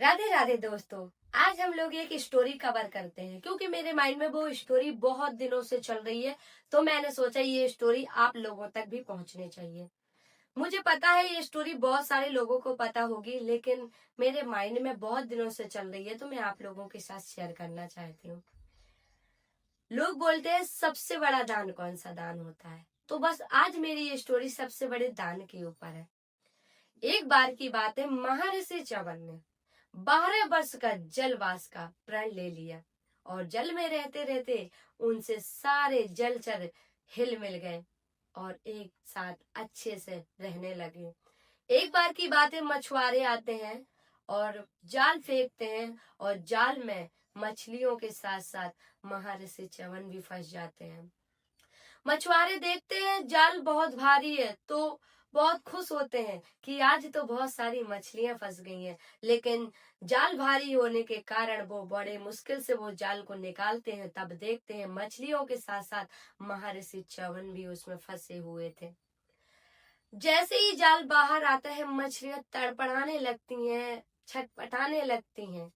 राधे राधे दोस्तों। आज हम लोग एक स्टोरी कवर करते हैं क्योंकि मेरे माइंड में वो स्टोरी बहुत दिनों से चल रही है। तो मैंने सोचा ये स्टोरी आप लोगों तक भी पहुंचनी चाहिए। मुझे पता है ये स्टोरी बहुत सारे लोगों को पता होगी, लेकिन मेरे माइंड में बहुत दिनों से चल रही है तो मैं आप लोगों के साथ शेयर करना चाहती हूँ। लोग बोलते हैं सबसे बड़ा दान कौन सा दान होता है, तो बस आज मेरी ये स्टोरी सबसे बड़े दान के ऊपर है। एक बार की बात है, महर्षि च्यवन ने 12 वर्ष का जलवास का प्रण ले लिया और जल में रहते रहते उनसे सारे जलचर हिल मिल गए और एक साथ अच्छे से रहने लगे। एक बार की बात है, मछुआरे आते हैं और जाल फेंकते हैं और जाल में मछलियों के साथ साथ महर्षि च्यवन भी फंस जाते हैं। मछुआरे देखते हैं जाल बहुत भारी है तो बहुत खुश होते हैं कि आज तो बहुत सारी मछलियां फंस गई हैं, लेकिन जाल भारी होने के कारण वो बड़े मुश्किल से वो जाल को निकालते हैं। तब देखते हैं मछलियों के साथ साथ महर्षि च्यवन भी उसमें फंसे हुए थे। जैसे ही जाल बाहर आता है, मछलियां तड़पड़ाने लगती हैं, छटपटाने लगती हैं।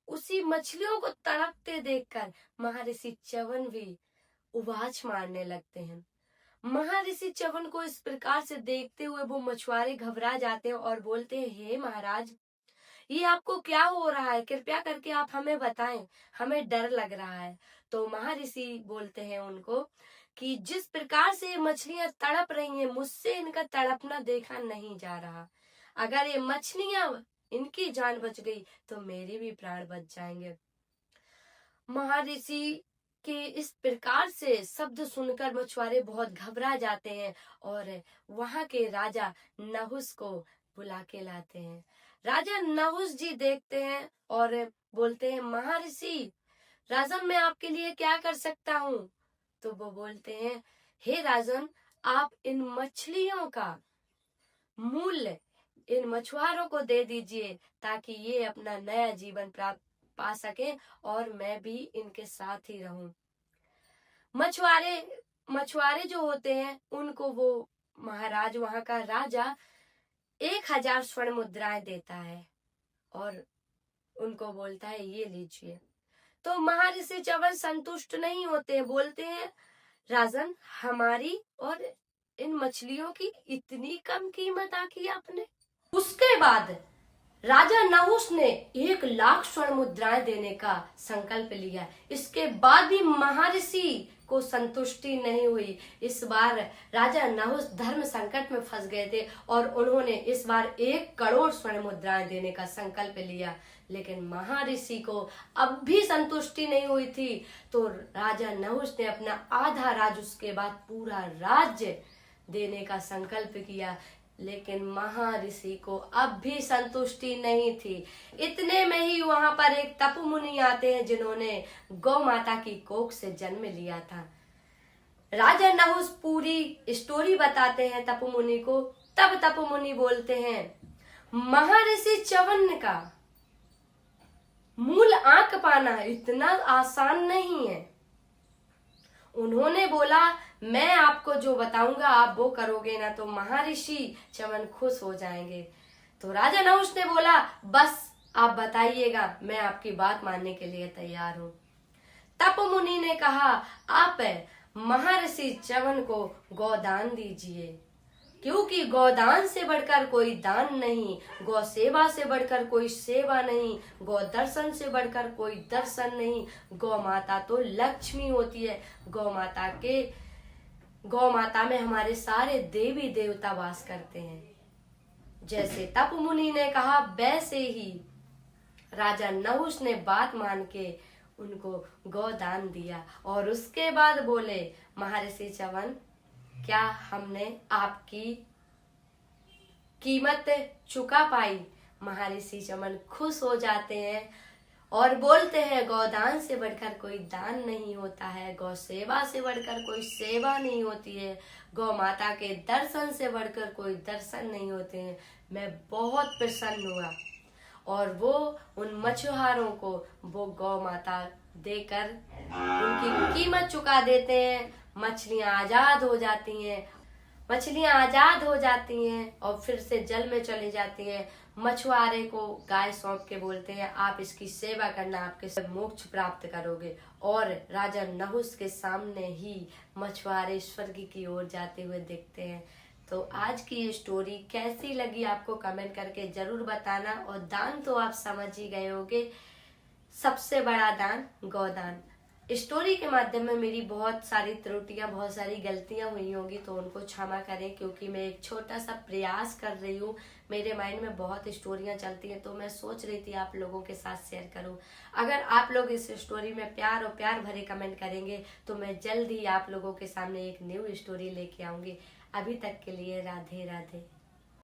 उसी मछलियों को तड़पते देखकर महर्षि च्यवन भी उबाच मारने लगते हैं। महर्षि च्यवन को इस प्रकार से देखते हुए वो मछुआरे घबरा जाते हैं और बोलते हैं, हे महाराज, ये आपको क्या हो रहा है? कृपया करके आप हमें बताएं, हमें डर लग रहा है। तो महर्षि बोलते हैं उनको कि जिस प्रकार से ये मछलियां तड़प रही हैं, मुझसे इनका तड़पना देखा नहीं जा रहा। अगर ये मछलियां, इनकी जान बच गई तो मेरे भी प्राण बच जाएंगे। महर्षि के इस प्रकार से शब्द सुनकर मछुआरे बहुत घबरा जाते हैं और वहां के राजा नहुस को बुला के लाते हैं। राजा नहुस जी देखते हैं और बोलते हैं, महर्षि राजन, मैं आपके लिए क्या कर सकता हूँ? तो वो बोलते हैं, हे राजन, आप इन मछलियों का मूल्य इन मछुआरों को दे दीजिए ताकि ये अपना नया जीवन प्राप्त पा सके और मैं भी इनके साथ ही रहूं। मछुआरे मछुआरे जो होते हैं उनको वो महाराज, वहां का राजा 1000 स्वर्ण मुद्राएं देता है और उनको बोलता है, ये लीजिए। तो महर्षि च्यवन संतुष्ट नहीं होते, बोलते हैं, राजन, हमारी और इन मछलियों की इतनी कम कीमत आकी आपने? उसके बाद राजा नहुस ने 1,00,000 स्वर्ण मुद्राएं देने का संकल्प लिया। इसके बाद भी महर्षि को संतुष्टि नहीं हुई। इस बार राजा नहुस धर्म संकट में फंस गए थे और उन्होंने इस बार 1 करोड़ स्वर्ण मुद्राएं देने का संकल्प लिया, लेकिन महर्षि को अब भी संतुष्टि नहीं हुई थी। तो राजा नहुस ने अपना आधा राज्य, उसके बाद पूरा राज्य देने का संकल्प किया, लेकिन महर्षि को अब भी संतुष्टि नहीं थी। इतने में ही वहां पर एक तपु मुनि आते हैं जिन्होंने गौ माता की कोख से जन्म लिया था। राजा नहुस पूरी स्टोरी बताते हैं तपु मुनि को। तब तपु मुनि बोलते हैं, महर्षि च्यवन का मूल आंक पाना इतना आसान नहीं है। उन्होंने बोला, मैं आपको जो बताऊंगा आप वो करोगे ना तो महर्षि च्यवन खुश हो जाएंगे। तो राजा नहुस ने बोला, बस आप बताइएगा, मैं आपकी बात मानने के लिए तैयार हूँ। तप मुनि ने कहा, आप महर्षि च्यवन को गोदान दीजिए, क्योंकि गोदान से बढ़कर कोई दान नहीं, गौ सेवा से बढ़कर कोई सेवा नहीं, गौ दर्शन से बढ़कर कोई दर्शन नहीं। गौ माता तो लक्ष्मी होती है। गौ माता में हमारे सारे देवी देवता वास करते हैं। जैसे तप मुनि ने कहा वैसे ही राजा नहुस ने बात मान के उनको गोदान दिया और उसके बाद बोले, महर्षि च्यवन, क्या हमने आपकी कीमत चुका पाई? महर्षि च्यवन खुश हो जाते हैं और बोलते हैं, गौदान से बढ़कर कोई दान नहीं होता है, गौ सेवा से बढ़कर कोई सेवा नहीं होती है, गौ माता के दर्शन से बढ़कर कोई दर्शन नहीं होते हैं। मैं बहुत प्रसन्न हुआ और वो उन मछुआरों को वो गौ माता देकर उनकी कीमत चुका देते हैं। मछलियां आजाद हो जाती हैं और फिर से जल में चली जाती हैं। मछुआरे को गाय सौंप के बोलते हैं आप इसकी सेवा करना, आपके सब मोक्ष प्राप्त करोगे। और राजा नहुस के सामने ही मछुआरे स्वर्ग की ओर जाते हुए दिखते हैं। तो आज की ये स्टोरी कैसी लगी आपको कमेंट करके जरूर बताना। और दान तो आप समझ ही गए होंगे, सबसे बड़ा दान गौदान। स्टोरी के माध्यम में मेरी बहुत सारी त्रुटियां, बहुत सारी गलतियां हुई होंगी, तो उनको क्षमा करें, क्योंकि मैं एक छोटा सा प्रयास कर रही हूँ। मेरे माइंड में बहुत स्टोरियां चलती हैं, तो मैं सोच रही थी आप लोगों के साथ शेयर करूं। अगर आप लोग इस स्टोरी में प्यार और प्यार भरे कमेंट करेंगे तो मैं जल्द ही आप लोगों के सामने एक न्यू स्टोरी लेके आऊंगी। अभी तक के लिए राधे राधे।